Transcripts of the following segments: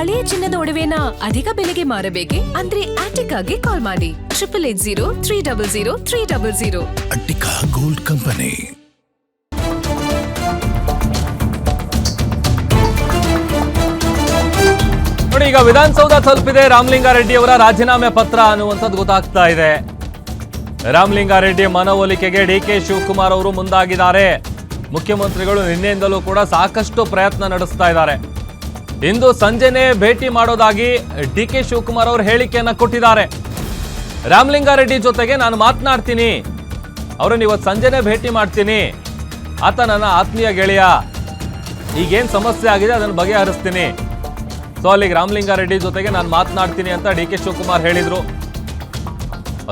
ಹಳೆಯ ಚಿನ್ನದ ಒಡವೆನ ಅಧಿಕ ಬೆಲೆಗೆ ಮಾರಬೇಕೆ? ಅಂದ್ರೆ ಆಟಿಕಾಗೆ ಕಾಲ್ ಮಾಡಿ 8880 ಅಟ್ಟಿಕಾ ಗೋಲ್ಡ್ ಕಂಪನಿ. ನೋಡಿ, ಈಗ ವಿಧಾನಸೌಧ ತಲುಪಿದೆ ರಾಮಲಿಂಗಾರೆಡ್ಡಿ ಅವರ ರಾಜೀನಾಮೆ ಪತ್ರ ಅನ್ನುವಂಥದ್ದು ಗೊತ್ತಾಗ್ತಾ ಇದೆ. ರಾಮಲಿಂಗಾರೆಡ್ಡಿ ಮನವೊಲಿಕೆಗೆ ಡಿಕೆ ಶಿವಕುಮಾರ್ ಅವರು ಮುಂದಾಗಿದ್ದಾರೆ. ಮುಖ್ಯಮಂತ್ರಿಗಳು ನಿನ್ನೆಯಿಂದಲೂ ಕೂಡ ಸಾಕಷ್ಟು ಪ್ರಯತ್ನ ನಡೆಸ್ತಾ ಇದ್ದಾರೆ. ಇಂದು ಸಂಜೆನೆ ಭೇಟಿ ಮಾಡೋದಾಗಿ ಡಿಕೆ ಶಿವಕುಮಾರ್ ಅವರು ಹೇಳಿಕೆಯನ್ನ ಕೊಟ್ಟಿದ್ದಾರೆ. ರಾಮಲಿಂಗಾರೆಡ್ಡಿ ಜೊತೆಗೆ ನಾನು ಮಾತನಾಡ್ತೀನಿ, ಅವರನ್ನು ಇವತ್ತು ಸಂಜೆನೆ ಭೇಟಿ ಮಾಡ್ತೀನಿ, ಆತ ನನ್ನ ಆತ್ಮೀಯ ಗೆಳೆಯ, ಈಗೇನು ಸಮಸ್ಯೆ ಆಗಿದೆ ಅದನ್ನು ಬಗೆಹರಿಸ್ತೀನಿ, ಸೊ ಅಲ್ಲಿಗೆ ರಾಮಲಿಂಗಾರೆಡ್ಡಿ ಜೊತೆಗೆ ನಾನು ಮಾತನಾಡ್ತೀನಿ ಅಂತ ಡಿ ಕೆ ಶಿವಕುಮಾರ್ ಹೇಳಿದ್ರು.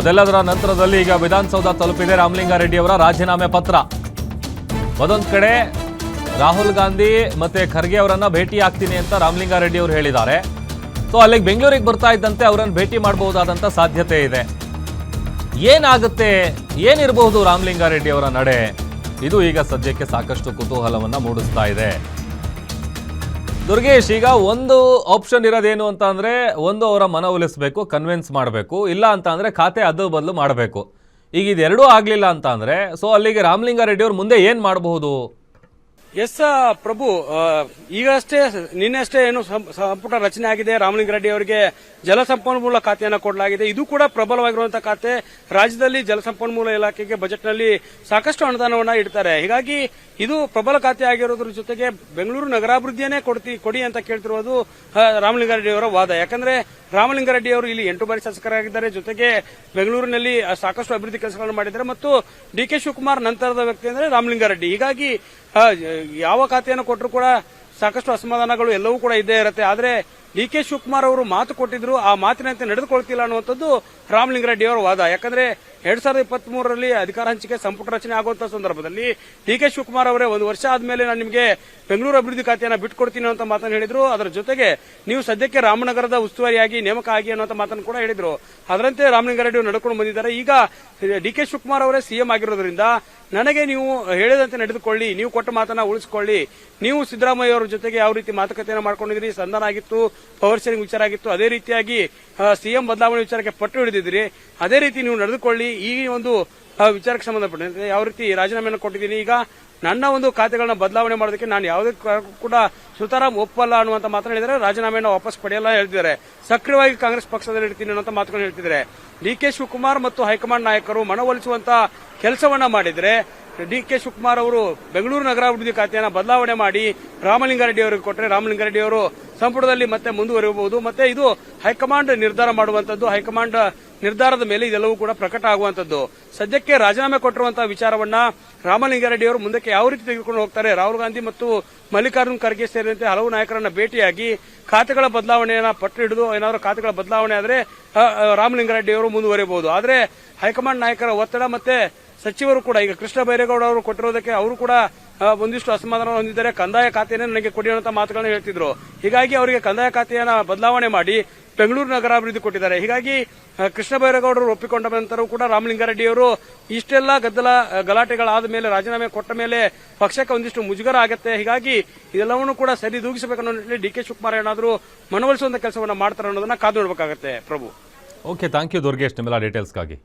ಅದೆಲ್ಲದರ ನಂತರದಲ್ಲಿ ಈಗ ವಿಧಾನಸೌಧ ತಲುಪಿದೆ ರಾಮಲಿಂಗಾರೆಡ್ಡಿ ಅವರ ರಾಜೀನಾಮೆ ಪತ್ರ. ಮತ್ತೊಂದು ಕಡೆ ರಾಹುಲ್ ಗಾಂಧಿ ಮತ್ತೆ ಖರ್ಗೆ ಅವರನ್ನ ಭೇಟಿ ಆಗ್ತೀನಿ ಅಂತ ರಾಮಲಿಂಗಾರೆಡ್ಡಿ ಅವರು ಹೇಳಿದ್ದಾರೆ. ಸೊ ಅಲ್ಲಿಗೆ ಬೆಂಗಳೂರಿಗೆ ಬರ್ತಾ ಇದ್ದಂತೆ ಅವರನ್ನು ಭೇಟಿ ಮಾಡಬಹುದಾದಂತ ಸಾಧ್ಯತೆ ಇದೆ. ಏನಾಗುತ್ತೆ, ಏನಿರಬಹುದು ರಾಮಲಿಂಗಾರೆಡ್ಡಿ ಅವರ ನಡೆ, ಇದು ಈಗ ಸದ್ಯಕ್ಕೆ ಸಾಕಷ್ಟು ಕುತೂಹಲವನ್ನ ಮೂಡಿಸ್ತಾ ಇದೆ. ದುರ್ಗೇಶ್, ಈಗ ಒಂದು ಆಪ್ಷನ್ ಇರೋದೇನು ಅಂತ ಅಂದ್ರೆ, ಒಂದು ಅವರ ಮನವೊಲಿಸಬೇಕು, ಕನ್ವಿನ್ಸ್ ಮಾಡಬೇಕು, ಇಲ್ಲ ಅಂತ ಅಂದ್ರೆ ಖಾತೆ ಅದು ಬದಲು ಮಾಡಬೇಕು. ಈಗ ಇದೆರಡೂ ಆಗ್ಲಿಲ್ಲ ಅಂತ ಅಂದ್ರೆ ಸೊ ಅಲ್ಲಿಗೆ ರಾಮಲಿಂಗಾರೆಡ್ಡಿ ಅವ್ರು ಮುಂದೆ ಏನ್ ಮಾಡಬಹುದು? ಎಸ್ ಪ್ರಭು, ಈಗಷ್ಟೇ ನಿನ್ನೆಷ್ಟೇ ಏನು ಸಂಪುಟ ರಚನೆ ಆಗಿದೆ. ರಾಮಲಿಂಗಾರೆಡ್ಡಿ ಅವರಿಗೆ ಜಲಸಂಪನ್ಮೂಲ ಖಾತೆಯನ್ನು ಕೊಡಲಾಗಿದೆ. ಇದು ಕೂಡ ಪ್ರಬಲವಾಗಿರುವಂತಹ ಖಾತೆ. ರಾಜ್ಯದಲ್ಲಿ ಜಲಸಂಪನ್ಮೂಲ ಇಲಾಖೆಗೆ ಬಜೆಟ್ನಲ್ಲಿ ಸಾಕಷ್ಟು ಅನುದಾನವನ್ನ ಇಡ್ತಾರೆ. ಹೀಗಾಗಿ ಇದು ಪ್ರಬಲ ಖಾತೆ ಆಗಿರೋದ್ರ ಜೊತೆಗೆ ಬೆಂಗಳೂರು ನಗರಾಭಿವೃದ್ಧಿಯನ್ನೇ ಕೊಡಿ ಅಂತ ಕೇಳ್ತಿರೋದು ರಾಮಲಿಂಗಾರೆಡ್ಡಿ ಅವರ ವಾದ. ಯಾಕಂದ್ರೆ ರಾಮಲಿಂಗಾರೆಡ್ಡಿ ಅವರು ಇಲ್ಲಿ 8 ಬಾರಿ ಶಾಸಕರಾಗಿದ್ದಾರೆ, ಜೊತೆಗೆ ಬೆಂಗಳೂರಿನಲ್ಲಿ ಸಾಕಷ್ಟು ಅಭಿವೃದ್ಧಿ ಕೆಲಸಗಳನ್ನು ಮಾಡಿದ್ದಾರೆ ಮತ್ತು ಡಿ ಕೆ ಶಿವಕುಮಾರ್ ನಂತರದ ವ್ಯಕ್ತಿ ಅಂದ್ರೆ ರಾಮಲಿಂಗಾರೆಡ್ಡಿ. ಹೀಗಾಗಿ ಯಾವ ಖಾತೆಯನ್ನು ಕೊಟ್ಟರು ಕೂಡ ಸಾಕಷ್ಟು ಅಸಮಾಧಾನಗಳು ಎಲ್ಲವೂ ಕೂಡ ಇದ್ದೇ ಇರುತ್ತೆ. ಆದ್ರೆ ಡಿ ಕೆ ಶಿವಕುಮಾರ್ ಅವರು ಮಾತು ಕೊಟ್ಟಿದ್ರು, ಆ ಮಾತಿನಂತೆ ನಡೆದುಕೊಳ್ತಿಲ್ಲ ಅನ್ನುವಂಥದ್ದು ರಾಮಲಿಂಗಾರೆಡ್ಡಿ ಅವರ ವಾದ. ಯಾಕಂದ್ರೆ 2023ರಲ್ಲಿ ಅಧಿಕಾರ ಹಂಚಿಕೆ ಸಂಪುಟ ರಚನೆ ಆಗುವಂತಹ ಸಂದರ್ಭದಲ್ಲಿ ಡಿ ಕೆ ಶಿವಕುಮಾರ್ ಅವರೇ 1 ವರ್ಷ ಆದ್ಮೇಲೆ ನಾನು ನಿಮಗೆ ಬೆಂಗಳೂರು ಅಭಿವೃದ್ಧಿ ಖಾತೆಯನ್ನು ಬಿಟ್ಟುಕೊಡ್ತೀನಿ ಅಂತ ಮಾತನ್ನು ಹೇಳಿದ್ರು. ಅದರ ಜೊತೆಗೆ ನೀವು ಸದ್ಯಕ್ಕೆ ರಾಮನಗರದ ಉಸ್ತುವಾರಿಯಾಗಿ ನೇಮಕ ಆಗಿ ಅನ್ನುವಂತ ಮಾತನ್ನು ಕೂಡ ಹೇಳಿದ್ರು. ಅದರಂತೆ ರಾಮಲಿಂಗಾರೆಡ್ಡಿ ಅವರು ನಡ್ಕೊಂಡು ಬಂದಿದ್ದಾರೆ. ಈಗ ಡಿ ಕೆ ಶಿವಕುಮಾರ್ ಅವರೇ ಸಿಎಂ ಆಗಿರೋದ್ರಿಂದ ನನಗೆ ನೀವು ಹೇಳಿದಂತೆ ನಡೆದುಕೊಳ್ಳಿ, ನೀವು ಕೊಟ್ಟ ಮಾತನ್ನ ಉಳಿಸಿಕೊಳ್ಳಿ, ನೀವು ಸಿದ್ದರಾಮಯ್ಯ ಅವರ ಜೊತೆಗೆ ಯಾವ ರೀತಿ ಮಾತುಕತೆಯನ್ನು ಮಾಡ್ಕೊಂಡಿದ್ರಿ, ಸಂಧಾನ ಆಗಿತ್ತು, ಪವರ್ ಶೇರಿಂಗ್ ವಿಚಾರ ಆಗಿತ್ತು, ಅದೇ ರೀತಿಯಾಗಿ ಸಿಎಂ ಬದಲಾವಣೆ ವಿಚಾರಕ್ಕೆ ಪಟ್ಟು ಹಿಡಿದಿದ್ರಿ, ಅದೇ ರೀತಿ ನೀವು ನಡೆದುಕೊಳ್ಳಿ. ಈ ಒಂದು ವಿಚಾರಕ್ಕೆ ಸಂಬಂಧಪಟ್ಟಂತೆ ಯಾವ ರೀತಿ ರಾಜೀನಾಮೆಯನ್ನು ಕೊಟ್ಟಿದ್ದೀನಿ, ಈಗ ನನ್ನ ಒಂದು ಖಾತೆಗಳನ್ನ ಬದಲಾವಣೆ ಮಾಡೋದಕ್ಕೆ ನಾನು ಯಾವುದೇ ಕೂಡ ಸುತಾರಾಮ್ ಒಪ್ಪಲ್ಲ ಅನ್ನುವಂತ ಮಾತನ್ನು ಹೇಳಿದರೆ ರಾಜೀನಾಮೆಯನ್ನು ವಾಪಸ್ ಪಡೆಯಲ್ಲ ಹೇಳ್ತಿದ್ದಾರೆ. ಸಕ್ರಿಯವಾಗಿ ಕಾಂಗ್ರೆಸ್ ಪಕ್ಷದಲ್ಲಿ ಇರ್ತೀನಿ ಅನ್ನುವಂತ ಮಾತುಗಳನ್ನು ಹೇಳ್ತಿದ್ದಾರೆ. ಡಿ ಕೆ ಶಿವಕುಮಾರ್ ಮತ್ತು ಹೈಕಮಾಂಡ್ ನಾಯಕರು ಮನವೊಲಿಸುವಂತ ಕೆಲಸವನ್ನ ಮಾಡಿದ್ರೆ ಡಿ ಕೆ ಶಿವಕುಮಾರ್ ಅವರು ಬೆಂಗಳೂರು ನಗರಾಭಿವೃದ್ಧಿ ಖಾತೆಯನ್ನು ಬದಲಾವಣೆ ಮಾಡಿ ರಾಮಲಿಂಗಾರೆಡ್ಡಿ ಅವರಿಗೆ ಕೊಟ್ಟರೆ ರಾಮಲಿಂಗಾರೆಡ್ಡಿ ಅವರು ಸಂಪುಟದಲ್ಲಿ ಮತ್ತೆ ಮುಂದುವರಿಯಬಹುದು. ಮತ್ತೆ ಇದು ಹೈಕಮಾಂಡ್ ನಿರ್ಧಾರ ಮಾಡುವಂತದ್ದು, ಹೈಕಮಾಂಡ್ ನಿರ್ಧಾರದ ಮೇಲೆ ಇದೆಲ್ಲವೂ ಕೂಡ ಪ್ರಕಟ ಆಗುವಂತದ್ದು. ಸದ್ಯಕ್ಕೆ ರಾಜೀನಾಮೆ ಕೊಟ್ಟಿರುವಂತಹ ವಿಚಾರವನ್ನ ರಾಮಲಿಂಗಾರೆಡ್ಡಿ ಅವರು ಮುಂದಕ್ಕೆ ಯಾವ ರೀತಿ ತೆಗೆದುಕೊಂಡು ಹೋಗ್ತಾರೆ, ರಾಹುಲ್ ಗಾಂಧಿ ಮತ್ತು ಮಲ್ಲಿಕಾರ್ಜುನ್ ಖರ್ಗೆ ಸೇರಿದಂತೆ ಹಲವು ನಾಯಕರನ್ನ ಭೇಟಿಯಾಗಿ ಖಾತೆಗಳ ಬದಲಾವಣೆಯನ್ನ ಪಟ್ಟು ಹಿಡಿದು ಏನಾದರೂ ಖಾತೆಗಳ ಬದಲಾವಣೆ ಆದರೆ ರಾಮಲಿಂಗಾರೆಡ್ಡಿ ಅವರು ಮುಂದುವರಿಯಬಹುದು. ಆದರೆ ಹೈಕಮಾಂಡ್ ನಾಯಕರ ಒತ್ತಡ ಮತ್ತೆ ಸಚಿವರು ಕೂಡ ಈಗ ಕೃಷ್ಣ ಬೈರೇಗೌಡ ಅವರು ಕೊಟ್ಟಿರೋದಕ್ಕೆ ಅವರು ಕೂಡ ಒಂದಿಷ್ಟು ಅಸಮಾಧಾನ ಹೊಂದಿದ್ದಾರೆ. ಕಂದಾಯ ಖಾತೆಯನ್ನು ನನಗೆ ಕೊಡಿ ಅನ್ನೋ ಮಾತುಗಳನ್ನು ಹೇಳ್ತಿದ್ರು. ಹೀಗಾಗಿ ಅವರಿಗೆ ಕಂದಾಯ ಖಾತೆಯನ್ನ ಬದಲಾವಣೆ ಮಾಡಿ ಬೆಂಗಳೂರು ನಗರಾಭಿವೃದ್ಧಿ ಕೊಟ್ಟಿದ್ದಾರೆ. ಹೀಗಾಗಿ ಕೃಷ್ಣ ಬೈರೇಗೌಡರು ಒಪ್ಪಿಕೊಂಡ ನಂತರ ಕೂಡ ರಾಮಲಿಂಗಾರೆಡ್ಡಿ ಅವರು ಇಷ್ಟೆಲ್ಲ ಗಲಾಟೆಗಳಾದ ಮೇಲೆ ರಾಜೀನಾಮೆ ಕೊಟ್ಟ ಮೇಲೆ ಪಕ್ಷಕ್ಕೆ ಒಂದಿಷ್ಟು ಮುಜುಗರ ಆಗುತ್ತೆ. ಹೀಗಾಗಿ ಇದೆಲ್ಲವನ್ನೂ ಕೂಡ ಸರಿದೂಗಿಸಬೇಕನ್ನೋ ನಿಟ್ಟಿನಲ್ಲಿ ಡಿ ಕೆ ಶಿವಕುಮಾರ್ ಏನಾದರೂ ಮನವೊಲಿಸುವಂತ ಕೆಲಸವನ್ನ ಮಾಡ್ತಾರೆ ಅನ್ನೋದನ್ನ ಕಾದು ನೋಡಬೇಕಾಗುತ್ತೆ. ಪ್ರಭು, ಓಕೆ, ಥ್ಯಾಂಕ್ ಯು ದುರ್ಗೇಶ್ ನಿಮ್ಮೆಲ್ಲ ಡೀಟೇಲ್ಸ್ಗಾಗಿ.